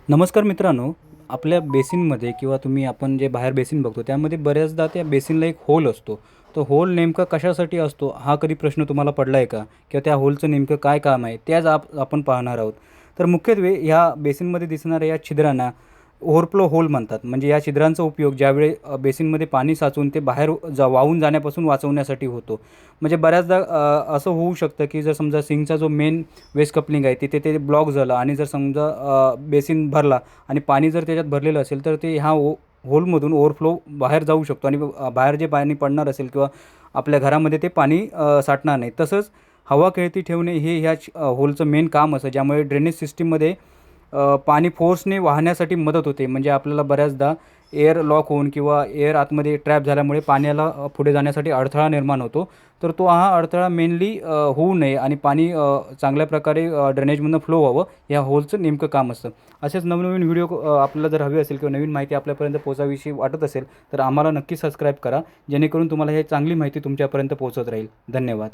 नमस्कार मित्रांनो, आपल्या बेसिनमध्ये किंवा आपण जे बाहेर बेसिन बघतो त्यामध्ये बऱ्याचदा त्या बेसिनला एक होल असतो. तो होल नेमका कशासाठी असतो हा कधी प्रश्न तुम्हाला पडला आहे का? किंवा त्या होलचं नेमकं काय काम आहे? ते आज आपण पाहणार आहोत. तर मुख्यत्वे ह्या बेसिनमध्ये दिसणाऱ्या या छिद्रांना ओव्हरफ्लो होल म्हणतात. म्हणजे या छिद्रांचा उपयोग ज्यावेळी बेसिनमध्ये पाणी साचून ते बाहेर वाहून जाण्यापासून वाचवण्यासाठी होतो. म्हणजे बऱ्याचदा असं होऊ शकतं की जर समजा सिंकचा जो मेन वेस्ट कपलिंग आहे तिथे ते ब्लॉक झालं आणि जर समजा बेसिन भरला आणि पाणी जर त्याच्यात भरलेलं असेल तर ते ह्या होलमधून ओव्हरफ्लो बाहेर जाऊ शकतो आणि बाहेर जे पाणी पडणार असेल किंवा आपल्या घरामध्ये ते पाणी साठणार नाही. तसंच हवा खेळती ठेवणे हे ह्या होलचं मेन काम असतं, ज्यामुळे ड्रेनेज सिस्टीममध्ये पाणी फोर्सने वाहण्यासाठी मदत होते. म्हणजे आपल्याला बऱ्याचदा एअर लॉक होऊन किंवा एअर आतमध्ये ट्रॅप झाल्यामुळे पाण्याला पुढे जाण्यासाठी अडथळा निर्माण होतो. तर तो हा अडथळा मेनली होऊ नये आणि पाणी चांगल्या प्रकारे ड्रेनेजमधून फ्लो व्हावं, या होलचं नेमकं काम असतं. असेच नवनवीन व्हिडिओ आपल्याला जर हवी असेल किंवा नवीन माहिती आपल्यापर्यंत पोहोचावीशी वाटत असेल तर आम्हाला नक्की सबस्क्राईब करा, जेणेकरून तुम्हाला हे चांगली माहिती तुमच्यापर्यंत पोहोचत राहील. धन्यवाद.